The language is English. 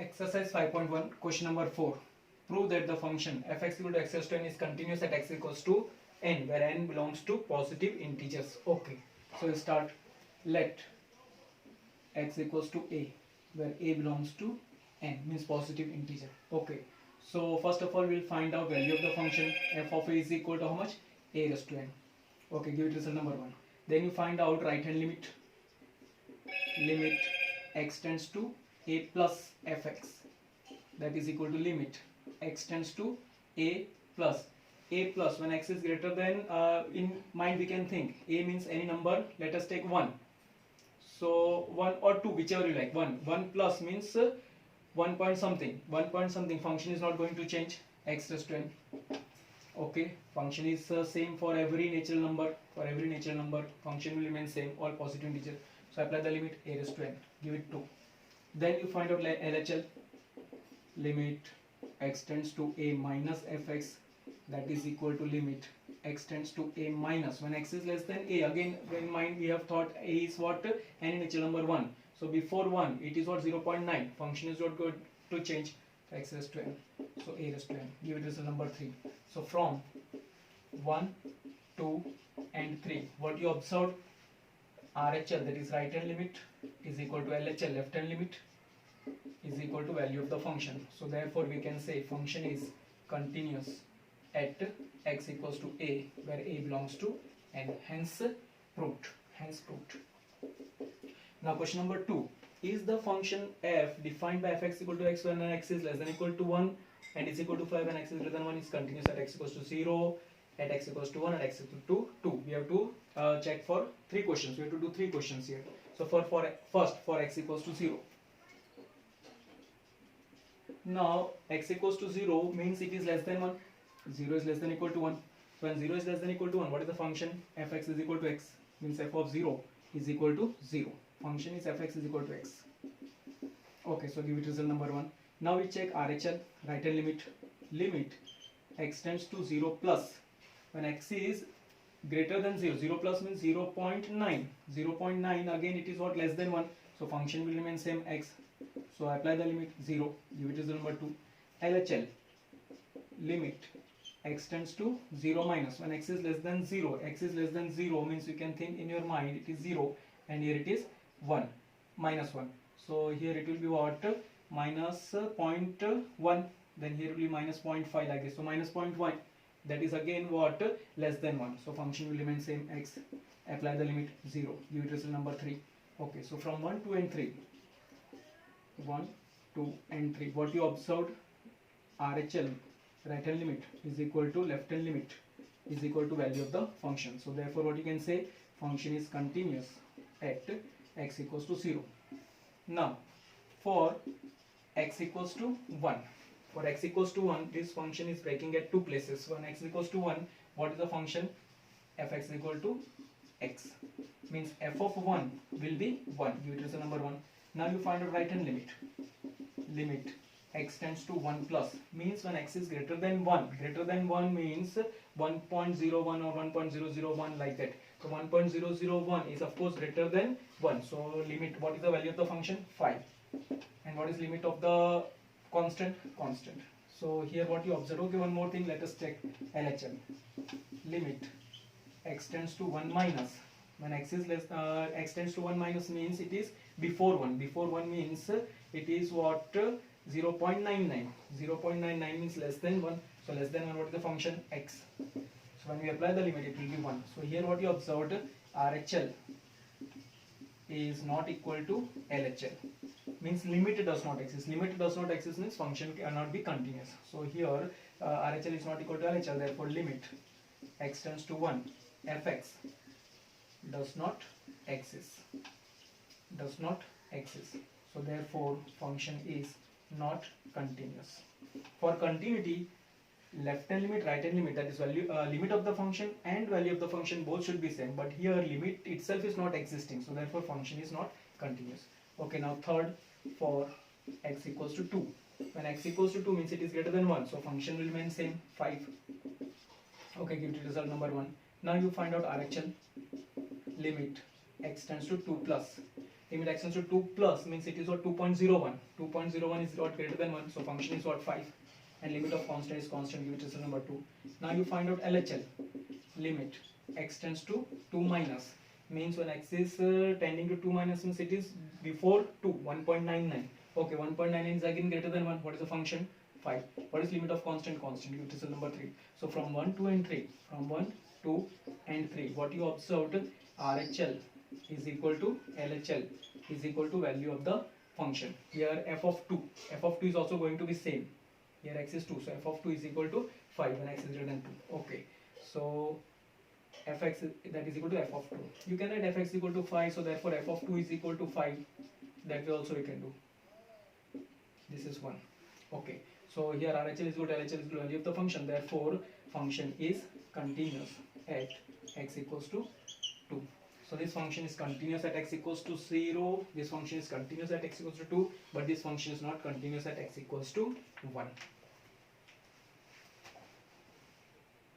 Exercise 5.1, question number 4. Prove that the function fx equal to x raised to n is continuous at x equals to n, where n belongs to positive integers. Okay, so we start. Let x equals to a, where a belongs to n, means positive integer. Okay, so first of all we'll find out value of the function. F of a is equal to how much? A raised to n. Okay, give it result number 1. Then you find out right hand limit. Limit x tends to a plus fx, that is equal to limit x tends to a plus when x is greater than, in mind we can think a means any number. Let us take 1, so 1 or 2, whichever you like. 1 plus means 1 point something function is not going to change, x raised to n. Okay, function is same for every natural number. Function will remain same, all positive integer. So apply the limit a raised to n, give it 2. Then you find out LHL. Limit x tends to a minus fx, that is equal to limit x tends to a minus when x is less than a. Again, in mind we have thought a is what? Any natural number 1. So before 1 it is what? 0.9. Function is not going to change, x raised to n. So a raised to n, give it result number 3. So from 1, 2 and 3, what you observed? RHL, that is right hand limit, is equal to LHL, left hand limit, is equal to value of the function. So therefore we can say function is continuous at x equals to a, where a belongs to n. Hence proved. Now question number 2. Is the function f defined by fx equal to x when x is less than equal to 1 and is equal to 5 when x is greater than 1 is continuous at x equals to 0, at x equals to 1, at x equals to 2. We have to check for 3 questions. We have to do 3 questions here. So first for x equals to 0. Now x equals to 0 means it is less than 1. 0 is less than equal to 1. When 0 is less than equal to 1, what is the function? Fx is equal to x, means f of 0 is equal to 0. Function is fx is equal to x. Okay, so give it result number 1. Now we check RHL, right hand limit. Limit x tends to 0 plus when x is greater than 0. 0 plus means 0.9. 0.9, again it is what? Less than 1. So function will remain same, x. So apply the limit 0, give it result number 2. LHL, limit x tends to 0 minus when x is less than 0. X is less than 0 means you can think in your mind it is 0 and here it is 1, minus 1. So here it will be what? Minus 0.1, then here will be minus 0.5, like this. So minus 0.1, that is again what? Less than 1. So function will remain same, x. Apply the limit 0, give it result number 3. Okay, so from 1, 2 and 3. 1, 2 and 3. What you observed? RHL, right hand limit, is equal to left hand limit, is equal to value of the function. So therefore what you can say? Function is continuous at x equals to 0. Now for x equals to 1. For x equals to 1, this function is breaking at 2 places. When x equals to 1, what is the function? Fx is equal to x. Means f of 1 will be 1. Give it result number 1. Now you find out right hand limit. Limit x tends to 1 plus means when x is greater than 1. Greater than 1 means 1.01 or 1.001, like that. So 1.001 is of course greater than 1. So limit, what is the value of the function? 5. And what is limit of the constant? Constant. So here what you observe? Okay, one more thing, let us check LHL. Limit x tends to 1 minus when x is less, x tends to 1 minus means it is before 1. Before 1 means it is what? 0.99. 0.99 means less than 1. So less than 1, what is the function? X. So when we apply the limit, it will be 1. So here what you observed? RHL is not equal to LHL. Means limit does not exist. Limit does not exist means function cannot be continuous. So here RHL is not equal to LHL. Therefore limit x tends to 1. Fx does not exist. Does not exist. So therefore function is not continuous. For continuity, left hand limit, right hand limit, that is value limit of the function and value of the function both should be same, but here limit itself is not existing, so therefore function is not continuous. Okay, now third, for x equals to 2. When x equals to 2 means it is greater than 1, so function will remain same, 5. Okay, give it result number 1. Now you find out RHL. Limit x tends to 2 plus limit x tends to 2 plus means it is what 2.01. 2.01 is what greater than 1, so function is what 5, and limit of constant is constant, which is number 2. Now you find out LHL. Limit x tends to 2 minus means when x is tending to 2 minus means it is before 2, 1.99. Okay, 1.99 is again greater than 1. What is the function? 5. What is limit of constant? Constant, which is number 3. So from 1, 2 and 3, from 1, 2 and 3, what you observed, RHL is equal to LHL is equal to value of the function. Here f of 2 is also going to be same. Here x is 2, so f of 2 is equal to 5 when x is greater than 2. Okay, so fx that is equal to f of 2. You can write fx equal to 5, so therefore f of 2 is equal to 5. That way also we can do. This is 1. Okay, so here RHL is equal to LHL is equal to value of the function. Therefore function is continuous at x equals to 2. So this function is continuous at x equals to 0. This function is continuous at x equals to 2, but this function is not continuous at x equals to 1.